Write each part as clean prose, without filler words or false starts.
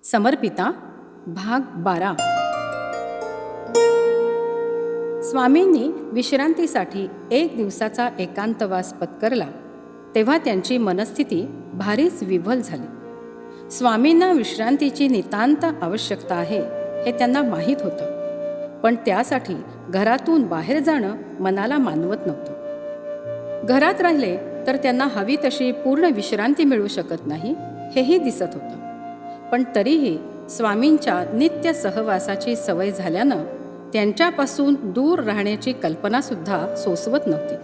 समर्पिता भाग 12. स्वामींनी विश्रांतीसाठी 1 दिवसाचा एकांतवास पत्करला तेव्हा त्यांची मनस्थिती भारीच विव्हल झाली. स्वामींना विश्रांतीची नितांत आवश्यकता आहे हे त्यांना माहीत होतं, पण त्यासाठी घरातून बाहेर जाणं मनाला मानवत नव्हतं. घरात राहिले तर त्यांना हवी तशी पूर्ण विश्रांती मिळू शकत नाही हेही दिसत होतं. पण तरीही स्वामींच्या नित्य सहवासाची सवय झाल्यानं त्यांच्यापासून दूर राहण्याची कल्पनासुद्धा सोसवत नव्हती.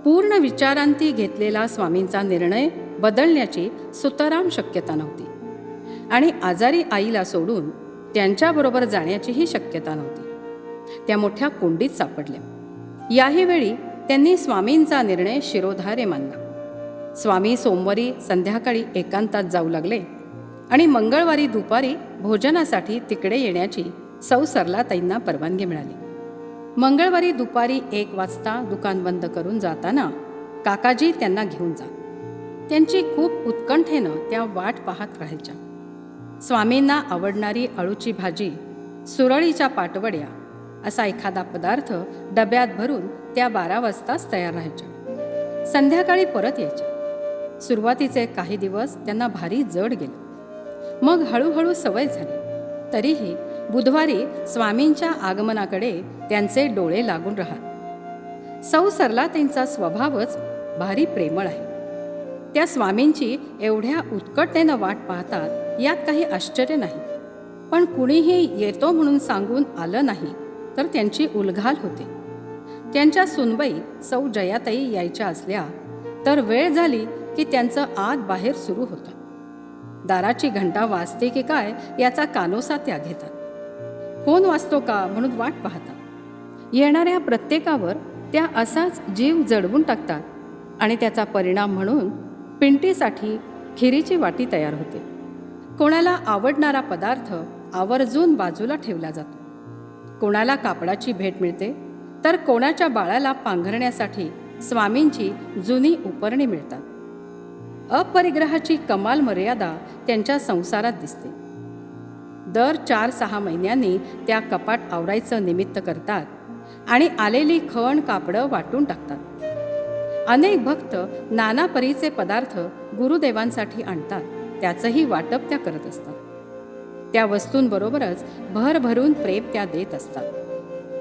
पूर्ण विचारांती घेतलेला स्वामींचा निर्णय बदलण्याची सुतराम शक्यता नव्हती आणि आजारी आईला सोडून त्यांच्याबरोबर जाण्याचीही शक्यता नव्हती. त्या मोठ्या कोंडीत सापडल्या. याही वेळी त्यांनी स्वामींचा निर्णय शिरोधार्य मानला. स्वामी सोमवारी संध्याकाळी एकांतात जाऊ लागले आणि मंगळवारी दुपारी भोजनासाठी तिकडे येण्याची सौ सरलाताईंना परवानगी मिळाली. मंगळवारी दुपारी 1 वाजता दुकान बंद करून जाताना काकाजी त्यांना घेऊन जात. त्यांची खूप उत्कंठेनं त्या वाट पाहत राहायच्या. स्वामींना आवडणारी अळूची भाजी, सुरळीच्या पाटवड्या असा एखादा पदार्थ डब्यात भरून त्या 12 वाजताच तयार राहायच्या. संध्याकाळी परत यायच्या. सुरुवातीचे काही दिवस त्यांना भारी जड गेले. मग हळूहळू सवय झाली. तरीही बुधवारी स्वामींच्या आगमनाकडे त्यांचे डोळे लागून राहत. सौ सरलाताईंचा स्वभावच भारी प्रेमळ आहे. त्या स्वामींची एवढ्या उत्कटतेनं वाट पाहतात यात काही आश्चर्य नाही. पण कुणीही येतो म्हणून सांगून आलं नाही तर त्यांची उलघाल होते. त्यांच्या सुनबाई सौ जयाताई यायच्या असल्या तर वेळ झाली की त्यांचं आत बाहेर सुरू होतं. दाराची घंटा वाजते की काय याचा कानोसा त्या घेतात. फोन वाजतो का म्हणून वाट पाहतात. येणाऱ्या प्रत्येकावर त्या असाच जीव जडवून टाकतात आणि त्याचा परिणाम म्हणून पिंटीसाठी खिरीची वाटी तयार होते. कोणाला आवडणारा पदार्थ आवर्जून बाजूला ठेवला जातो. कोणाला कापडाची भेट मिळते तर कोणाच्या बाळाला पांघरण्यासाठी स्वामींची जुनी उपरणी मिळतात. अपरिग्रहाची कमाल मर्यादा त्यांच्या संसारात दिसते. दर 4-6 महिन्यांनी त्या कपाट आवरायचं निमित्त करतात आणि आलेली खण कापडं वाटून टाकतात. अनेक भक्त नाना परीचे पदार्थ गुरुदेवांसाठी आणतात. त्याचंही वाटप त्या करत असतात. त्या वस्तूंबरोबरच भरभरून प्रेम त्या देत असतात.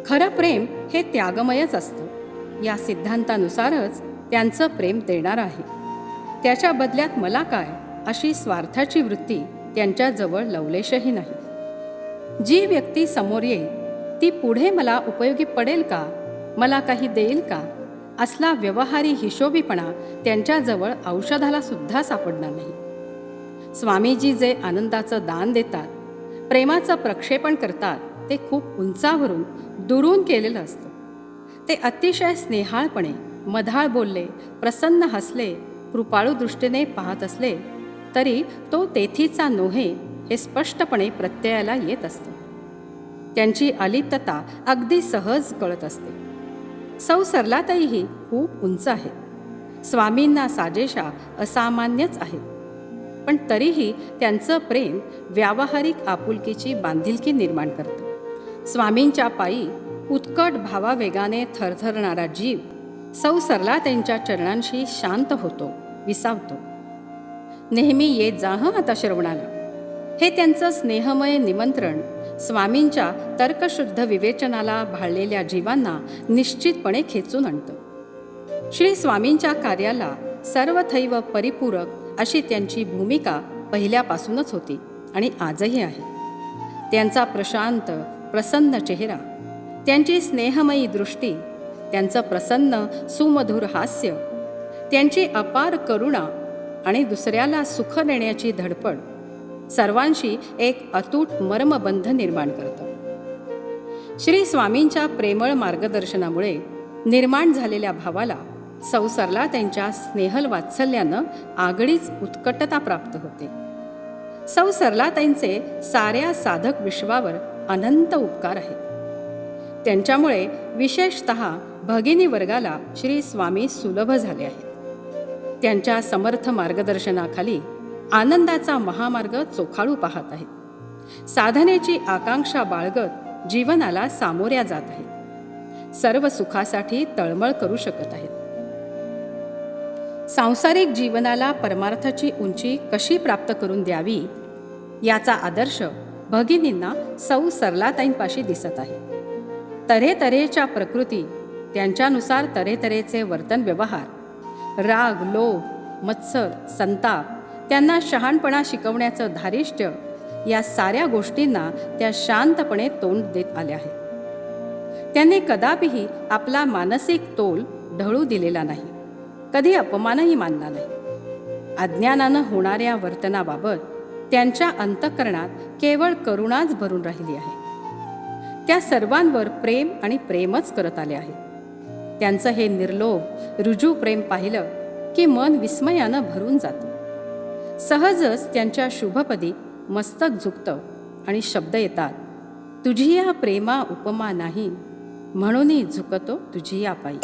खरं प्रेम हे त्यागमयच असतं. या सिद्धांतानुसारच त्यांचं प्रेम देणारं आहे. त्याच्या बदल्यात मला काय अशी स्वार्थाची वृत्ती त्यांच्याजवळ लवलेशही नाही. जी व्यक्ती समोर येईल ती पुढे मला उपयोगी पडेल का, मला काही देईल का, असला व्यवहारी हिशोबीपणा त्यांच्याजवळ औषधाला सुद्धा सापडणार नाही. स्वामीजी जे आनंदाचं दान देतात, प्रेमाचं प्रक्षेपण करतात, ते खूप उंचावरून दुरून केलेलं असतं. ते अतिशय स्नेहाळपणे मधाळ बोलले, प्रसन्न हसले, कृपाळू दृष्टीने पाहत असले तरी तो तेथीचा नोहे हे स्पष्टपणे प्रत्ययाला येत असतं. त्यांची अलिप्तता अगदी सहज कळत असते. सौ सरलाताईही खूप उंच आहेत. स्वामींना साजेशा असामान्यच आहेत. पण तरीही त्यांचं प्रेम व्यावहारिक आपुलकीची बांधिलकी निर्माण करतं. स्वामींच्या पायी उत्कट भावावेगाने थरथरणारा जीव सौ सरलाताईंच्या चरणांशी शांत होतो, विसावतो. नेहमी येत जा हं आता श्रवणाला, हे त्यांचं स्नेहमय निमंत्रण स्वामींच्या तर्कशुद्ध विवेचनाला भाळलेल्या जीवांना निश्चितपणे खेचून आणतं. श्री स्वामींच्या कार्याला सर्वथैव परिपूरक अशी त्यांची भूमिका पहिल्यापासूनच होती आणि आजही आहे. त्यांचा प्रशांत प्रसन्न चेहरा, त्यांची स्नेहमयी दृष्टी, त्यांचं प्रसन्न सुमधुर हास्य, त्यांची अपार करुणा आणि दुसऱ्याला सुख देण्याची धडपड सर्वांशी एक अतूट मर्मबंध निर्माण करतं. श्री स्वामींच्या प्रेमळ मार्गदर्शनामुळे निर्माण झालेल्या भावाला सौ सरलाताईंच्या स्नेहल वात्सल्यानं आगळीच उत्कटता प्राप्त होते. सौ सरलाताईंचे साऱ्या साधक विश्वावर अनंत उपकार आहेत. त्यांच्यामुळे विशेषतः भगिनी वर्गाला श्री स्वामी सुलभ झाले आहेत. त्यांच्या समर्थ मार्गदर्शनाखाली आनंदाचा महामार्ग चोखाळू पाहत आहेत. साधनेची आकांक्षा बाळगत जीवनाला सामोऱ्या जात आहेत. सर्व सुखासाठी तळमळ करू शकत आहेत. सांसारिक जीवनाला परमार्थाची उंची कशी प्राप्त करून द्यावी याचा आदर्श भगिनींना सौ सरलाताईंपाशी दिसत आहे. तऱ्हेतऱ्हेच्या प्रकृती, त्यांच्यानुसार तऱ्हेतऱ्हेचे वर्तन व्यवहार, राग, लोभ, मत्सर, संताप, त्यांना शहाणपणा शिकवण्याचं धारिष्ट्य, या साऱ्या गोष्टींना त्या शांतपणे तोंड देत आल्या आहेत. त्यांनी कदापिही आपला मानसिक तोल ढळू दिलेला नाही, कधी अपमानही मानला नाही. अज्ञानानं होणाऱ्या वर्तनाबाबत त्यांच्या अंतःकरणात केवळ करुणाच भरून राहिली आहे. त्या सर्वांवर प्रेम आणि प्रेमच करत आले आहेत. त्यांचं हे निर्लोभ रुजू प्रेम पाहिलं की मन विस्मयानं भरून जातं. सहजच त्यांच्या शुभपदी मस्तक झुकतं आणि शब्द येतात, तुझी या प्रेमा उपमा नाही, म्हणूनही झुकतो तुझी या पायी.